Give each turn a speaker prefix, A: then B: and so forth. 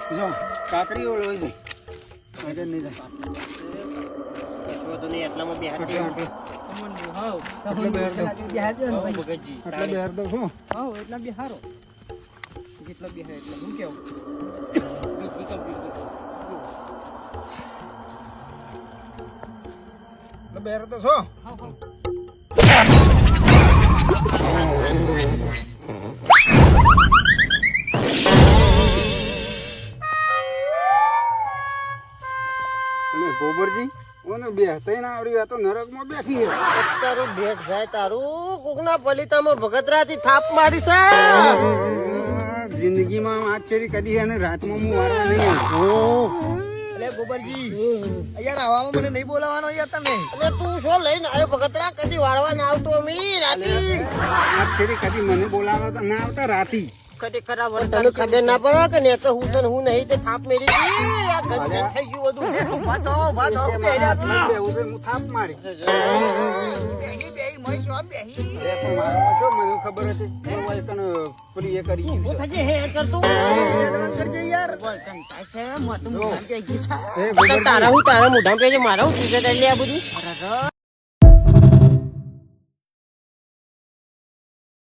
A: જો કાકરી ઓલો હોય છે આજે નહીં જાય
B: તો નહીં એટલામાં બે હાથ
A: એટલે બેર દો શું
B: એટલા બે હારો જેટલા બે એટલે હું કેવું બીજી કમ્પ્લીટ
A: એટલે બેર દો છો ગોબરજી ઓને બે તઈ ના આવડી તો નરકમાં બેઠી છે
B: તારું ભેટ જાય તારું કોકના પલિતામાં ભગતરાથી થાપ મારી છે
A: જિંદગીમાં આજ છેરી કદી અને રાતમાં હું વારવા નહીં
B: અલે ગોબરજી યાર આવામાં મને નહીં બોલાવાનો યાર તમે અરે તું શું લઈને આવ્યો ભગતરા કદી વારવા ના આવતો અમી રાતી
A: આજ છેરી કદી મને બોલાવવા તો ના આવતા રાતી
B: કદી ખરાબ તને ખબર ના પડે કે ને તો હું નહીં તે થાપ મેરી હતી આ ગંજન થઈ ગયું બધું ભાતો
A: હું થાપ મારી
B: બેહી બેહી મય શું બેહી
A: પણ મારા શું મને ખબર હતી કણ પ્રિય કરી
B: હું થજે હે કરતો એડવાન્સ કરજે યાર બોલ તન પાસે મોટું મોઢા પે ગઈ છે તારા મોઢા પે મારા હું ટીશર્ટ લઈ આ બધું અરે